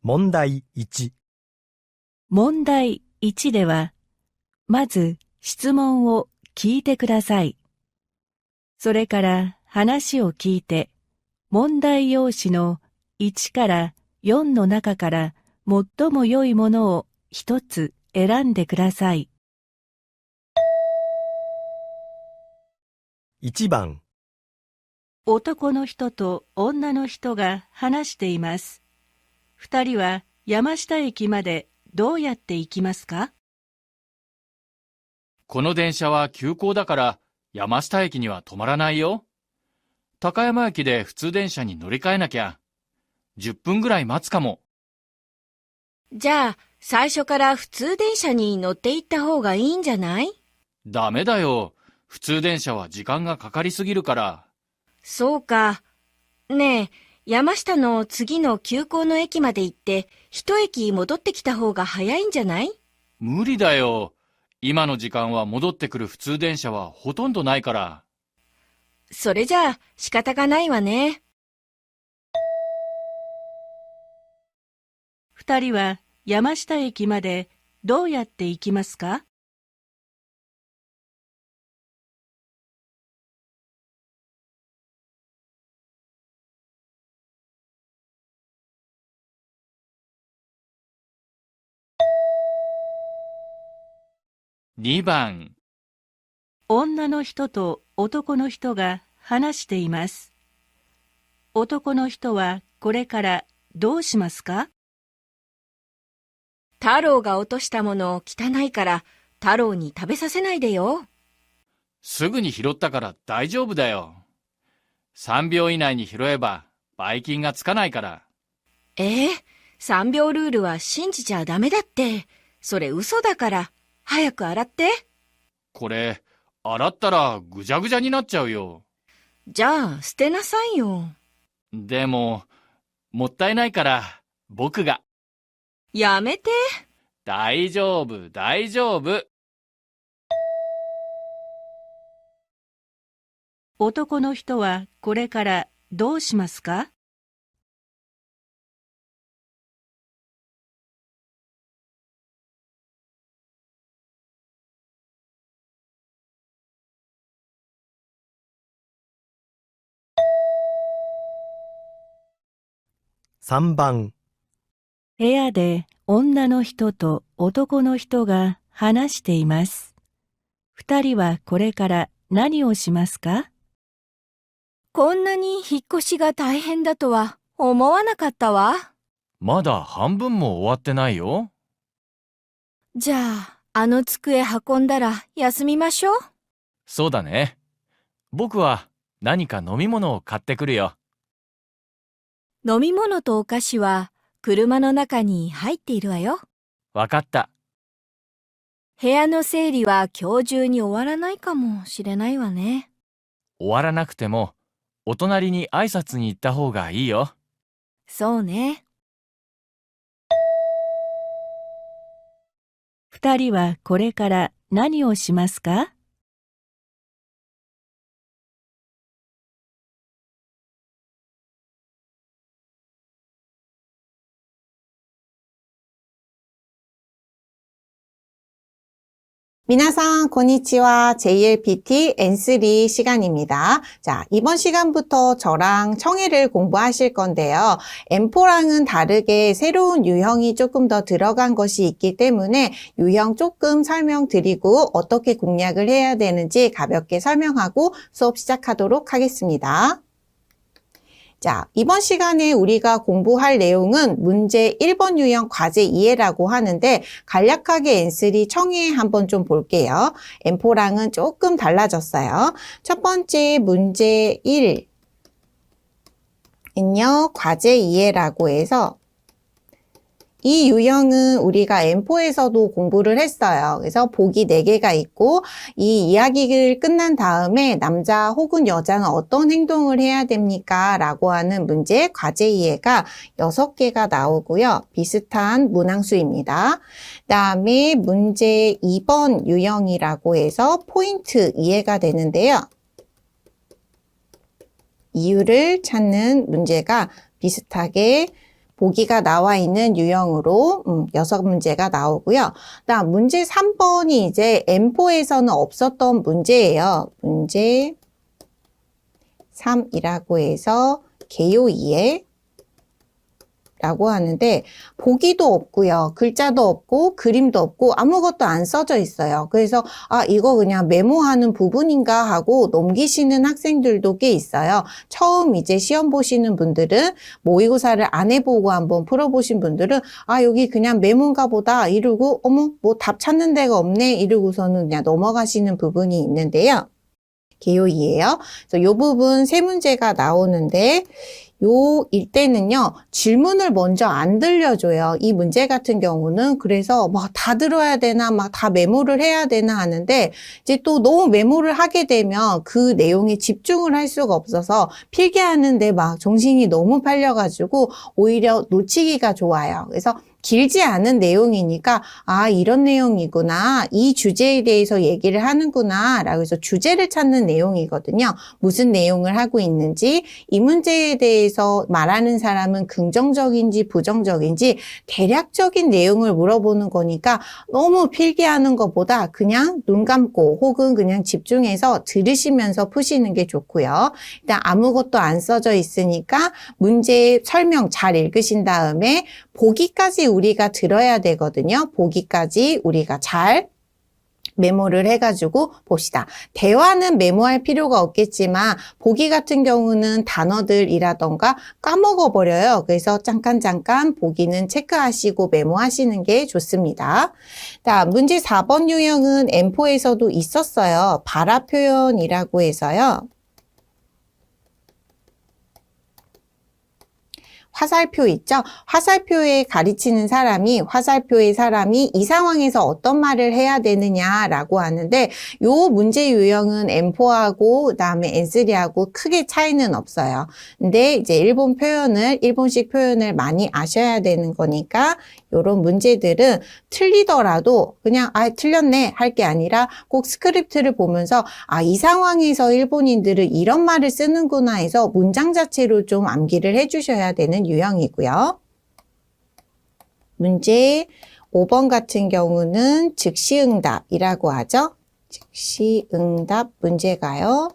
問題1、問題1では、まず質問を聞いてください。それから話を聞いて、問題用紙の1から4の中から最も良いものを一つ選んでください。1番、男の人と女の人が話しています。二人は山下駅までどうやって行きますか？この電車は急行だから山下駅には止まらないよ。高山駅で普通電車に乗り換えなきゃ。10分ぐらい待つかも。じゃあ、最初から普通電車に乗って行った方がいいんじゃない？ダメだよ。普通電車は時間がかかりすぎるから。そうか。ねえ、山下の次の急行の駅まで行って、一駅戻ってきた方が早いんじゃない？無理だよ。今の時間は戻ってくる普通電車はほとんどないから。それじゃあ仕方がないわね。二人は山下駅までどうやって行きますか？2番、女の人と男の人が話しています。男の人はこれからどうしますか？太郎が落としたもの汚いから太郎に食べさせないでよ。すぐに拾ったから大丈夫だよ。3秒以内に拾えば、ばい菌がつかないから。3秒ルールは信じちゃダメだって。それ嘘だから。早く洗って。これ、洗ったらぐじゃぐじゃになっちゃうよ。じゃあ、捨てなさいよ。でも、もったいないから、僕が。やめて。大丈夫、大丈夫。男の人はこれからどうしますか？3番、部屋で女の人と男の人が話しています。二人はこれから何をしますか？こんなに引っ越しが大変だとは思わなかったわ。まだ半分も終わってないよ。じゃあ、あの机運んだら休みましょう。そうだね。僕は何か飲み物を買ってくるよ。飲み物とお菓子は車の中に入っているわよ。わかった。部屋の整理は今日中に終わらないかもしれないわね。終わらなくても、お隣に挨拶に行った方がいいよ。そうね。二人はこれから何をしますか？皆さん, こんにちは. JLPT N3 시간입니다. 자, 이번 시간부터 저랑 청해를 공부하실 건데요. M4랑은 다르게 새로운 유형이 조금 더 들어간 것이 있기 때문에 유형 조금 설명드리고 어떻게 공략을 해야 되는지 가볍게 설명하고 수업 시작하도록 하겠습니다. 자, 이번 시간에 우리가 공부할 내용은 문제 1번 유형 과제 이해라고 하는데 간략하게 N3 청해 한번 좀 볼게요. M4랑은 조금 달라졌어요. 첫 번째 문제 1은요, 과제 이해라고 해서 이 유형은 우리가 M4에서도 공부를 했어요. 그래서 보기 4개가 있고 이 이야기를 끝난 다음에 남자 혹은 여자는 어떤 행동을 해야 됩니까? 라고 하는 문제, 과제 이해가 6개가 나오고요. 비슷한 문항수입니다. 그다음에 문제 2번 유형이라고 해서 포인트 이해가 되는데요. 이유를 찾는 문제가 비슷하게 보기가 나와 있는 유형으로 6문제가 나오고요. 다음 문제 3번이 이제 M4에서는 없었던 문제예요. 문제 3이라고 해서 개요 2에 라고 하는데 보기도 없고요. 글자도 없고 그림도 없고 아무것도 안 써져 있어요. 그래서 이거 그냥 메모하는 부분인가 하고 넘기시는 학생들도 꽤 있어요. 처음 이제 시험 보시는 분들은 모의고사를 안 해보고 한번 풀어보신 분들은 여기 그냥 메모인가 보다 이러고 어머 뭐 답 찾는 데가 없네 이러고서는 그냥 넘어가시는 부분이 있는데요. 개요이예요. 그래서 요 부분 세 문제가 나오는데 요 일때는요 질문을 먼저 안 들려줘요. 이 문제 같은 경우는 그래서 막 다 들어야 되나 막 다 메모를 해야 되나 하는데 이제 또 너무 메모를 하게 되면 그 내용에 집중을 할 수가 없어서 필기하는데 막 정신이 너무 팔려가지고 오히려 놓치기가 좋아요. 그래서 길지 않은 내용이니까 이런 내용이구나. 이 주제에 대해서 얘기를 하는구나. 라고 해서 주제를 찾는 내용이거든요. 무슨 내용을 하고 있는지, 이 문제에 대해서 말하는 사람은 긍정적인지 부정적인지 대략적인 내용을 물어보는 거니까 너무 필기하는 것보다 그냥 눈 감고 혹은 그냥 집중해서 들으시면서 푸시는 게 좋고요. 일단 아무것도 안 써져 있으니까 문제 설명 잘 읽으신 다음에 보기까지 우리가 들어야 되거든요. 보기까지 우리가 잘 메모를 해가지고 봅시다. 대화는 메모할 필요가 없겠지만 보기 같은 경우는 단어들이라던가 까먹어버려요. 그래서 잠깐 보기는 체크하시고 메모하시는 게 좋습니다. 다음 문제 4번 유형은 M4에서도 있었어요. 발화 표현이라고 해서요. 화살표 있죠? 화살표에 가르치는 사람이 화살표의 사람이 이 상황에서 어떤 말을 해야 되느냐라고 하는데 요 문제 유형은 M4하고 그다음에 N3하고 크게 차이는 없어요. 근데 이제 일본식 표현을 많이 아셔야 되는 거니까 요런 문제들은 틀리더라도 그냥 틀렸네 할 게 아니라 꼭 스크립트를 보면서 이 상황에서 일본인들은 이런 말을 쓰는구나 해서 문장 자체로 좀 암기를 해주셔야 되는 유형이고요. 문제 5번 같은 경우는 즉시응답이라고 하죠. 즉시응답 문제가요.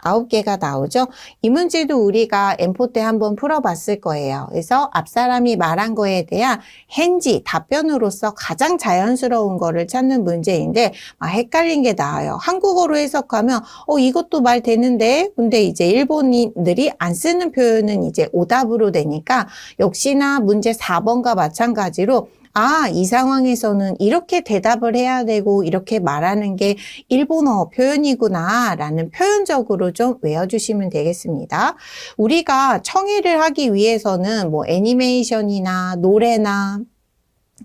9개가 나오죠. 이 문제도 우리가 M4 때 한번 풀어봤을 거예요. 그래서 앞 사람이 말한 거에 대한 hen지, 답변으로서 가장 자연스러운 거를 찾는 문제인데 헷갈린 게 나와요. 한국어로 해석하면 이것도 말 되는데 근데 이제 일본인들이 안 쓰는 표현은 이제 오답으로 되니까 역시나 문제 4번과 마찬가지로 이 상황에서는 이렇게 대답을 해야 되고 이렇게 말하는 게 일본어 표현이구나 라는 표현적으로 좀 외워주시면 되겠습니다. 우리가 청해를 하기 위해서는 뭐 애니메이션이나 노래나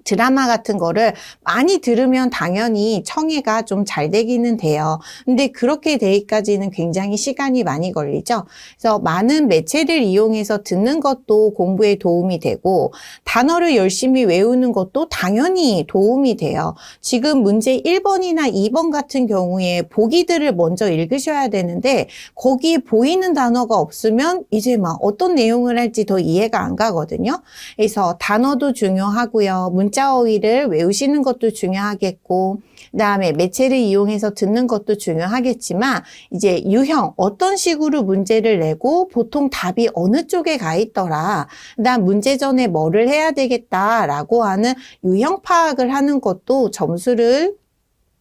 드라마 같은 거를 많이 들으면 당연히 청해가 좀 잘 되기는 돼요. 근데 그렇게 되기까지는 굉장히 시간이 많이 걸리죠. 그래서 많은 매체를 이용해서 듣는 것도 공부에 도움이 되고 단어를 열심히 외우는 것도 당연히 도움이 돼요. 지금 문제 1번이나 2번 같은 경우에 보기들을 먼저 읽으셔야 되는데 거기에 보이는 단어가 없으면 이제 막 어떤 내용을 할지 더 이해가 안 가거든요. 그래서 단어도 중요하고요. 문자 어휘를 외우시는 것도 중요하겠고 그다음에 매체를 이용해서 듣는 것도 중요하겠지만 이제 유형 어떤 식으로 문제를 내고 보통 답이 어느 쪽에 가 있더라. 난 문제 전에 뭐를 해야 되겠다라고 하는 유형 파악을 하는 것도 점수를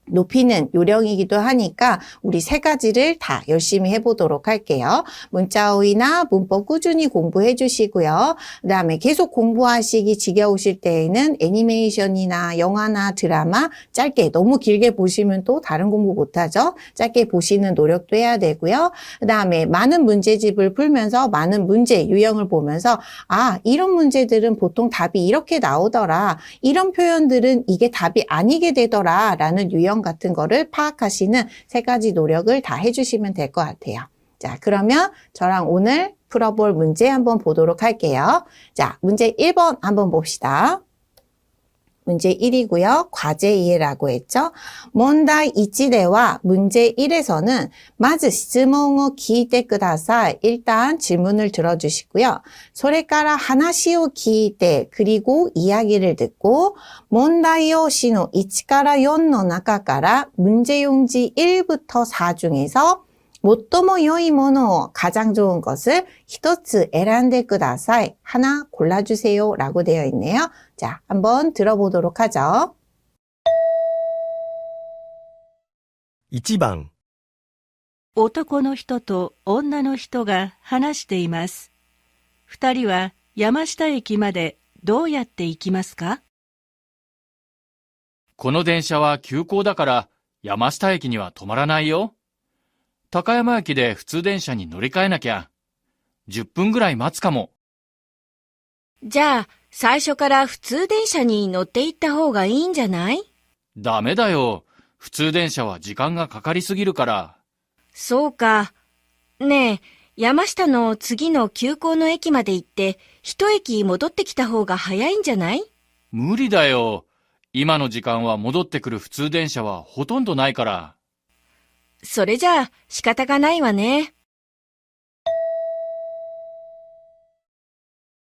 높이는 요령이기도 하니까 우리 세 가지를 다 열심히 해보도록 할게요. 문자어휘나 문법 꾸준히 공부해 주시고요. 그 다음에 계속 공부하시기 지겨우실 때에는 애니메이션이나 영화나 드라마 짧게 너무 길게 보시면 또 다른 공부 못하죠. 짧게 보시는 노력도 해야 되고요. 그 다음에 많은 문제집을 풀면서 많은 문제 유형을 보면서 이런 문제들은 보통 답이 이렇게 나오더라. 이런 표현들은 이게 답이 아니게 되더라 라는 유형 같은 거를 파악하시는 세 가지 노력을 다 해주시면 될 것 같아요. 자, 그러면 저랑 오늘 풀어볼 문제 한번 보도록 할게요. 자, 문제 1번 한번 봅시다. 문제 1이고요. 과제 2라고 했죠. 문다이 1대와 문제 1에서는 まず質問を聞いてください. 일단 질문을 들어주시고요. それから話を聞いて 그리고 이야기를 듣고 問題用紙の1から4の中から문제용지 1부터 4 중에서 最も良いものを 가장 좋은 것을 一つ選んでください. 하나 골라주세요 라고 되어 있네요. 자, 한번 들어보도록 하죠. 1番、男の人と女の人が話しています。二人は山下駅までどうやって行きますか？この電車は急行だから山下駅には止まらないよ。高山駅で普通電車に乗り換えなきゃ。10分ぐらい待つかも。じゃあ、最初から普通電車に乗って行った方がいいんじゃない？ダメだよ。普通電車は時間がかかりすぎるから。そうか。ねえ、山下の次の急行の駅まで行って、一駅戻ってきた方が早いんじゃない？無理だよ。今の時間は戻ってくる普通電車はほとんどないから。それじゃあ仕方がないわね。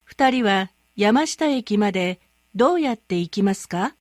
二人は山下駅までどうやって行きますか？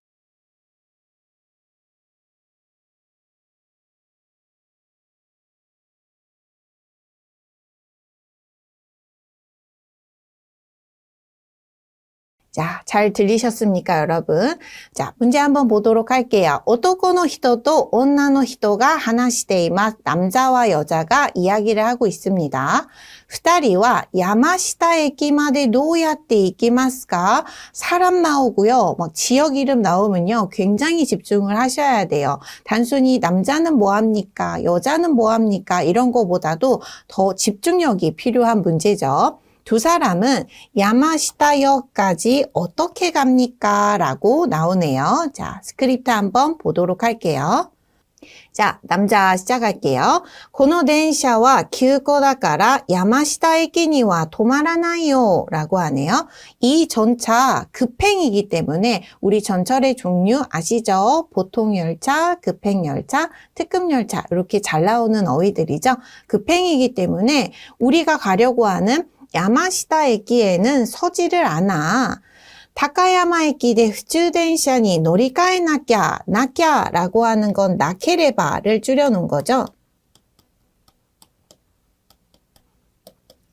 자, 잘 들리셨습니까, 여러분? 자, 문제 한번 보도록 할게요. 男の人と女の人が話しています. 남자와 여자가 이야기를 하고 있습니다. 二人は山下駅までどうやって行きますか? 사람 나오고요. 막 지역 이름 나오면요. 굉장히 집중을 하셔야 돼요. 단순히 남자는 뭐 합니까? 여자는 뭐 합니까? 이런 거보다도 더 집중력이 필요한 문제죠. 두 사람은 야마시타역까지 어떻게 갑니까? 라고 나오네요. 자, 스크립트 한번 보도록 할게요. 자, 남자 시작할게요. この電車は急行だから山下駅には止まらないよ라고 하네요. 이 전차 급행이기 때문에 우리 전철의 종류 아시죠? 보통열차, 급행열차, 특급열차 이렇게 잘 나오는 어휘들이죠. 급행이기 때문에 우리가 가려고 하는 야마시타駅에는 서지를 않아. 타카야마駅で 普通電車に乗り換えなきゃ라고 하는 건 나케레바를 줄여놓은 거죠.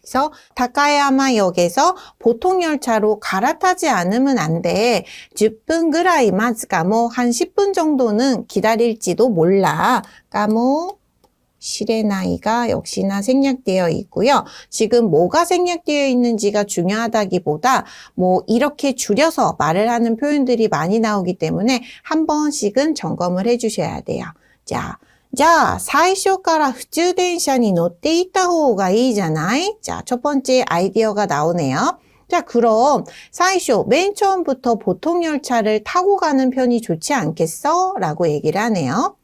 그래서 타카야마역에서 보통열차로 갈아타지 않으면 안 돼. 10분ぐらい待つかも, 한 10분 정도는 기다릴지도 몰라. 까모 시레나이가 역시나 생략되어 있고요. 지금 뭐가 생략되어 있는지가 중요하다기보다 뭐 이렇게 줄여서 말을 하는 표현들이 많이 나오기 때문에 한 번씩은 점검을 해주셔야 돼요. 자, 最初から普通電車に乗っていった方がいいじゃない? 자, 첫 번째 아이디어가 나오네요. 자, 그럼 最初, 맨 처음부터 보통열차를 타고 가는 편이 좋지 않겠어? 라고 얘기를 하네요.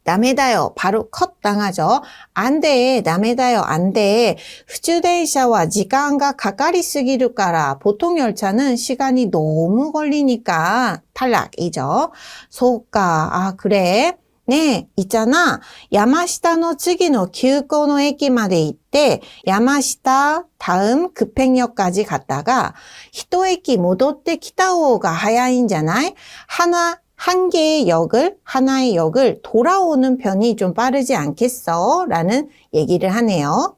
다메다요. 바로 컷 당하죠. 안 돼. 다메다요. 안 돼. 普通電車は時間がかかりすぎるから보통 열차는 시간이 너무 걸리니까 탈락이죠. 소까. 아, 그래? 네, 있잖아. 야마시타의 次の急行の駅まで行って 야마시타 다음 급행역까지 갔다가 一駅戻ってきた方が早いんじゃない? 한 개의 역을, 하나의 역을 돌아오는 편이 좀 빠르지 않겠어? 라는 얘기를 하네요.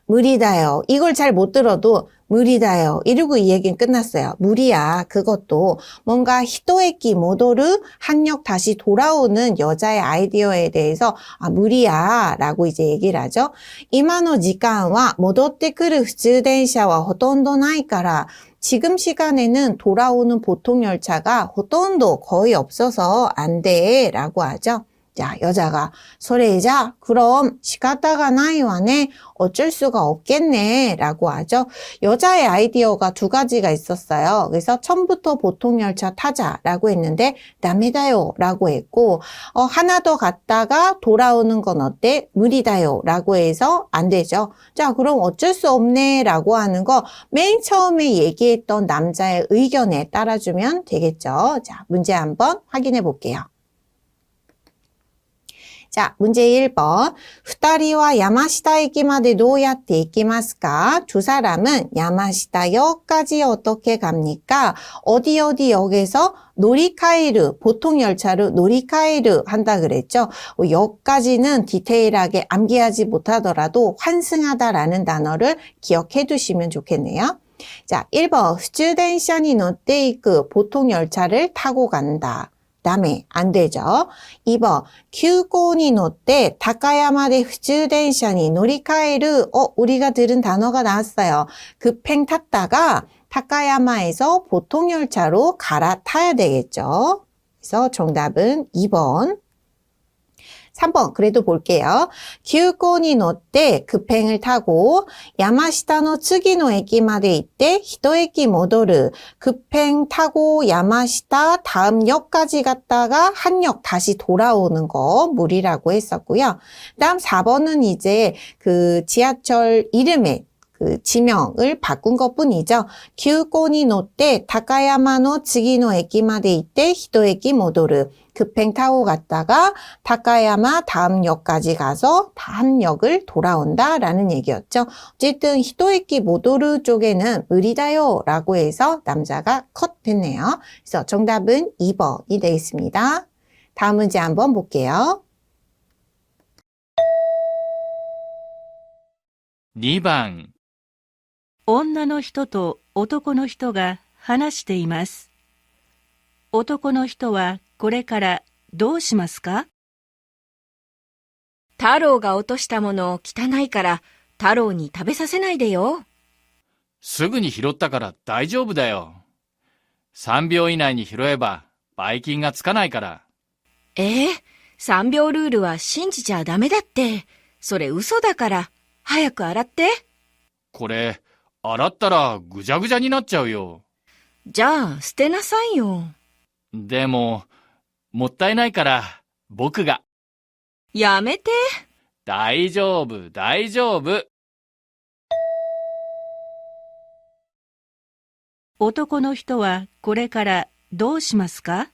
무리다요. 이걸 잘 못 들어도 무리다요. 이러고 이 얘기는 끝났어요. 무리야. 그것도 뭔가 히토에키 모도르 한역 다시 돌아오는 여자의 아이디어에 대해서 무리야 라고 이제 얘기를 하죠. 이마노 지간와 모도tte 그루 普通電車はほとんどないから 지금 시간에는 돌아오는 보통 열차가 ほとんど 거의 없어서 안 돼 라고 하죠. 자, 여자가 소래자 그럼 시가다가 나이와네 어쩔 수가 없겠네 라고 하죠. 여자의 아이디어가 두 가지가 있었어요. 그래서 처음부터 보통열차 타자라고 했는데 남이다요 라고 했고 하나 더 갔다가 돌아오는 건 어때? 무리다요 라고 해서 안 되죠. 자, 그럼 어쩔 수 없네 라고 하는 거 맨 처음에 얘기했던 남자의 의견에 따라주면 되겠죠. 자, 문제 한번 확인해 볼게요. 자, 문제 1번. 2人は 야마시타駅まで どうやって行きますか? 두 사람은 야마시타역까지 어떻게 갑니까? 어디 역에서 노리카에르, 보통 열차로 노리카에르 한다 그랬죠. 역까지는 디테일하게 암기하지 못하더라도 환승하다라는 단어를 기억해 두시면 좋겠네요. 자, 1번. 普通電車に乗っていく 보통 열차를 타고 간다. 다음에 안 되죠. 2번, 急行に乗って 다카야마대 普通電車に乗り換える 우리가 들은 단어가 나왔어요. 급행 탔다가 다카야마에서 보통 열차로 갈아타야 되겠죠. 그래서 정답은 2번. 3번 그래도 볼게요. 急行に乗って 급행을 타고 야마시타의 次の駅まで行って 1駅戻る 급행 타고 야마시타 다음 역까지 갔다가 한 역 다시 돌아오는 거 무리라고 했었고요. 다음 4번은 이제 그 지하철 이름에 그 지명을 바꾼 것뿐이죠. 急行に乗って 다카야마의 次の駅まで行って 1駅戻る 급행 타고 갔다가 다카야마 다음 역까지 가서 한 역을 돌아온다 라는 얘기였죠. 어쨌든 히토에키 모도르 쪽에는 무리다요 라고 해서 남자가 컷 됐네요. 그래서 정답은 2번이 되겠습니다. 다음 문제 한번 볼게요. 2番、女の人と男の人が話しています。男の人はこれからどうしますか？太郎が落としたもの汚いから太郎に食べさせないでよ。すぐに拾ったから大丈夫だよ。3秒以内に拾えば、ばい菌がつかないから。3秒ルールは信じちゃダメだって。それ嘘だから。早く洗って。これ、洗ったらぐじゃぐじゃになっちゃうよ。じゃあ、捨てなさいよ。でも、もったいないから、僕が。やめて。大丈夫、大丈夫。男の人はこれからどうしますか？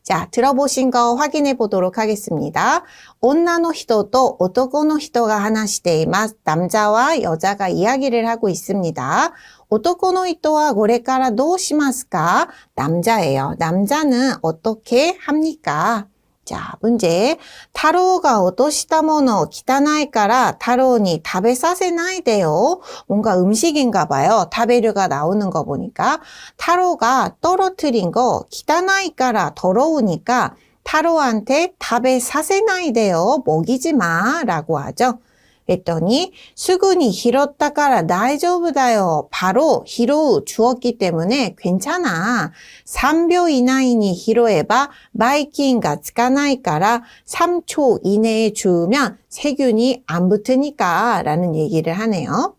자, 들어보신 거 확인해 보도록 하겠습니다. 女の人と男の人が話しています. 남자와 여자가 이야기를 하고 있습니다. 男の人はこれからどうしますか? 남자예요. 남자는 어떻게 합니까? 자, 문제. 타로가 落としたもの汚いからタロに食べさせないでよ. 뭔가 음식인가 봐요. 타베르가 나오는 거 보니까. 타로가 떨어뜨린 거汚いから 더러우니까 타로한테 食べさせないでよ. 먹이지 마 라고 하죠. 그랬더니 수근이拾ったから 大丈夫だよ. 바로 히로우 주었기 때문에 괜찮아. 3秒 이내に 拾えば 바이킹가 つかないから 3초 이내에 주우면 세균이 안 붙으니까 라는 얘기를 하네요.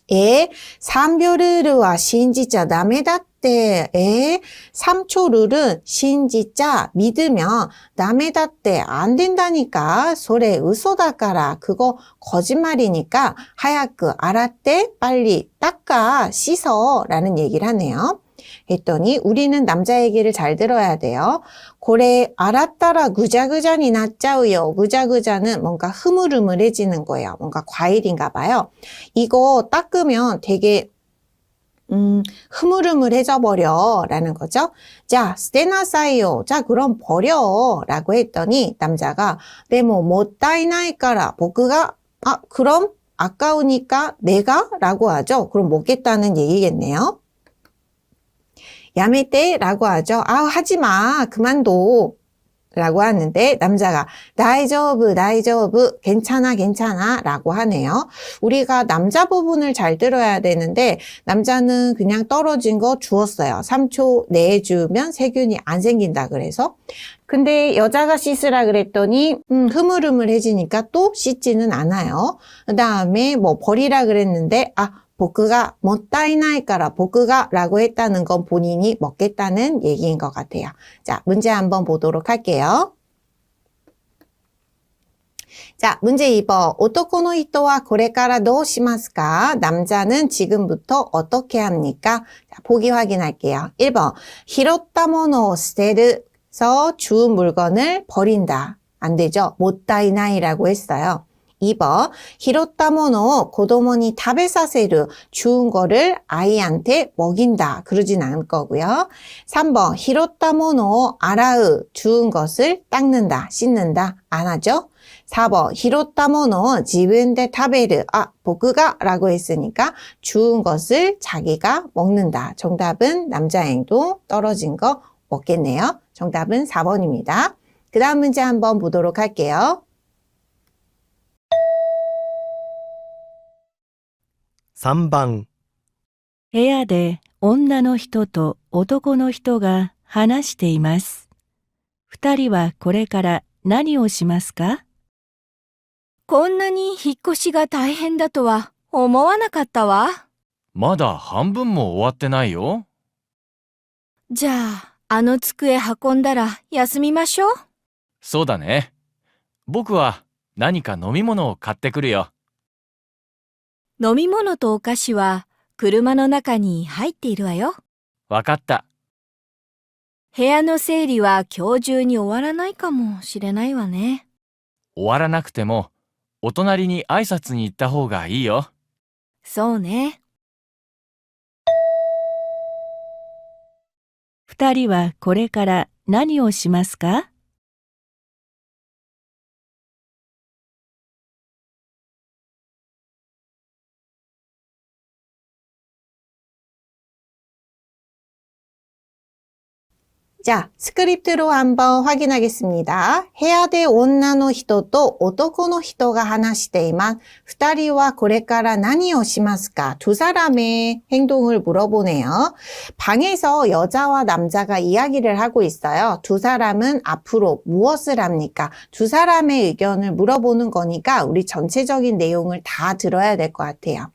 3秒 룰은 信じちゃダメだって 3초 룰은 信じちゃ 믿으면 ダメだって 안 된다니까. 소래 웃소다까라. 그거 거짓말이니까 하얗게 알았대 빨리 닦아 씻어 라는 얘기를 하네요. 했더니 우리는 남자 얘기를 잘 들어야 돼요. 고래 알았다라 구자구자니 났자우요. 구자구자는 뭔가 흐물흐물해지는 거예요. 뭔가 과일인가 봐요. 이거 닦으면 되게 흐물흐물해져 버려 라는 거죠. 자, 스테나사이요. 자, 그럼 버려 라고 했더니 남자가 네모 못다이나이까라 보크가 그럼 아까우니까 내가? 라고 하죠. 그럼 먹겠다는 얘기겠네요. 야메테 라고 하죠. 하지마. 그만둬. 라고 하는데 남자가 다이저브 다이저브 괜찮아 괜찮아 라고 하네요. 우리가 남자 부분을 잘 들어야 되는데 남자는 그냥 떨어진 거 주었어요. 3초 내에 주면 세균이 안 생긴다 그래서. 근데 여자가 씻으라 그랬더니 흐물흐물해지니까 또 씻지는 않아요. 그 다음에 뭐 버리라 그랬는데 보크가 못다이나이까라 보크가 라고 했다는 건 본인이 먹겠다는 얘기인 것 같아요. 자, 문제 한번 보도록 할게요. 자, 문제 2번. 오토코노 히토와 고레카라どうしますか? 남자는 지금부터 어떻게 합니까? 자, 보기 확인할게요. 1번. 拾ったものを捨てる. 서 주운 물건을 버린다. 안 되죠? 못다이나이라고 했어요. 2번, 拾ったものを子供に食べさせる. 주운 거를 아이한테 먹인다. 그러진 않을 거고요. 3번, 拾ったものを洗う. 주운 것을 닦는다, 씻는다. 안 하죠? 4번, 拾ったものを自分で食べる.僕が라고 했으니까 주운 것을 자기가 먹는다. 정답은 남자 행동 떨어진 거 먹겠네요. 정답은 4번입니다. 그 다음 문제 한번 보도록 할게요. 3番、部屋で女の人と男の人が話しています。二人はこれから何をしますか？こんなに引っ越しが大変だとは思わなかったわ。まだ半分も終わってないよ。じゃあ、あの机運んだら休みましょう。そうだね。僕は何か飲み物を買ってくるよ。飲み物とお菓子は車の中に入っているわよ。わかった。部屋の整理は今日中に終わらないかもしれないわね。終わらなくても、お隣に挨拶に行った方がいいよ。そうね。二人はこれから何をしますか？자, 스크립트로 한번 확인하겠습니다. 해야 될女の人と男の人が話しています. 二人はこれから何をしますか? 두 사람의 행동을 물어보네요. 방에서 여자와 남자가 이야기를 하고 있어요. 두 사람은 앞으로 무엇을 합니까? 두 사람의 의견을 물어보는 거니까 우리 전체적인 내용을 다 들어야 될 것 같아요.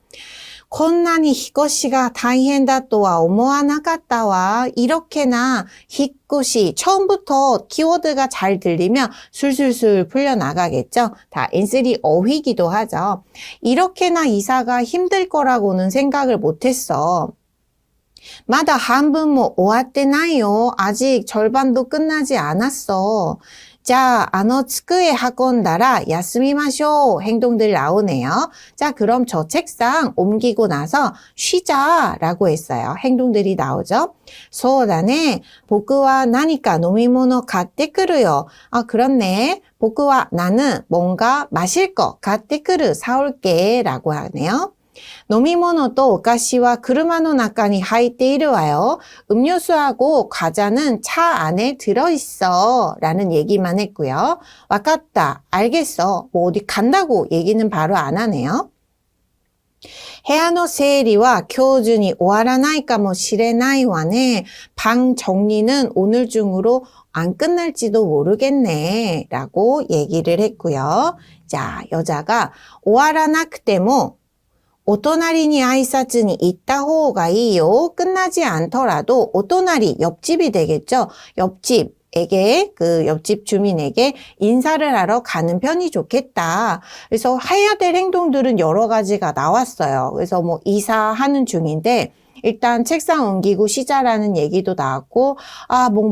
こんなに引っ越しが大変だとは思わなかったわ. 이렇게나引っ越し 처음부터 키워드가 잘 들리면 술술술 풀려나가겠죠. 다 N3 어휘기도 하죠. 이렇게나 이사가 힘들 거라고는 생각을 못했어. まだ半分も終わってないよ. 아직 절반도 끝나지 않았어. 자, あの机運んだら休みましょう. 행동들 나오네요. 자, 그럼 저 책상 옮기고 나서 쉬자라고 했어요. 행동들이 나오죠. そうだね. 僕は何か飲み物買ってくるよ. 그렇네. 僕は 나는 뭔가 마실 거 買ってくる 사올게 라고 하네요. 飲み物とお菓子は車の中に入っているわよ. 음료수하고 과자는 차 안에 들어있어. 라는 얘기만 했고요. わかった. 알겠어. 뭐 어디 간다고 얘기는 바로 안 하네요. 部屋の整理は今日中に終わらないかもしれないわね. 방 정리는 오늘 중으로 안 끝날지도 모르겠네. 라고 얘기를 했고요. 자, 여자가 終わらなくてもお隣に挨拶に行った方がいいよ. 끝나지 않더라도 오토나리 옆집이 되겠죠. 옆집에게 그 옆집 주민에게 인사를 하러 가는 편이 좋겠다. 그래서 해야 될 행동들은 여러 가지가 나왔어요. 그래서 뭐 이사하는 중인데 일단 책상 옮기고 쉬자라는 얘기도 나왔고,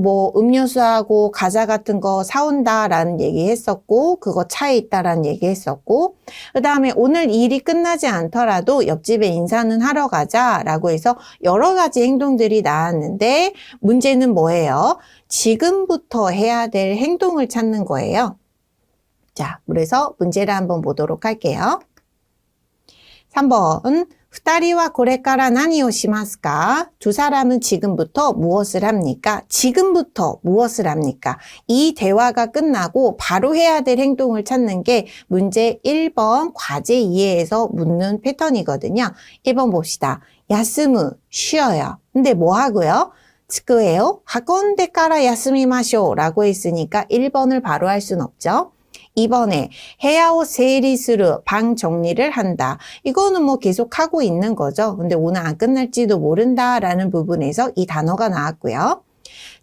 뭐 음료수하고 과자 같은 거 사온다라는 얘기 했었고, 그거 차에 있다라는 얘기 했었고, 그 다음에 오늘 일이 끝나지 않더라도 옆집에 인사는 하러 가자라고 해서 여러 가지 행동들이 나왔는데, 문제는 뭐예요? 지금부터 해야 될 행동을 찾는 거예요. 자, 그래서 문제를 한번 보도록 할게요. 3번. 2人はこれから何をしますか? 두 사람은 지금부터 무엇을 합니까? 지금부터 무엇을 합니까? 이 대화가 끝나고 바로 해야 될 행동을 찾는 게 문제 1번 과제 이해에서 묻는 패턴이거든요. 1번 봅시다. 야스무, 쉬어요. 근데 뭐 하고요? 츠쿠에요? 학원데까라 야스미마쇼 라고 했으니까 1번을 바로 할 순 없죠. 2번에 헤야오 세리스루 방 정리를 한다. 이거는 뭐 계속 하고 있는 거죠. 근데 오늘 안 끝날지도 모른다 라는 부분에서 이 단어가 나왔고요.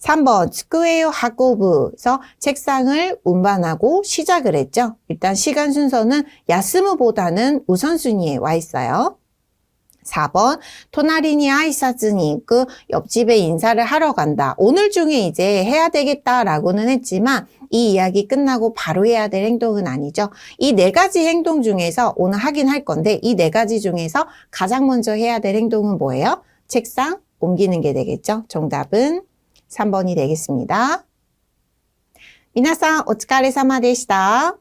3번 츠쿠에요 하고부에서 책상을 운반하고 시작을 했죠. 일단 시간 순서는 야스무보다는 우선순위에 와 있어요. 4번 토나리니 아이사즈니 그 옆집에 인사를 하러 간다. 오늘 중에 이제 해야 되겠다라고는 했지만 이 이야기 끝나고 바로 해야 될 행동은 아니죠. 이 4가지 행동 중에서 오늘 하긴 할 건데 이 4가지 중에서 가장 먼저 해야 될 행동은 뭐예요? 책상 옮기는 게 되겠죠. 정답은 3번이 되겠습니다. 皆さんお疲れ様でした。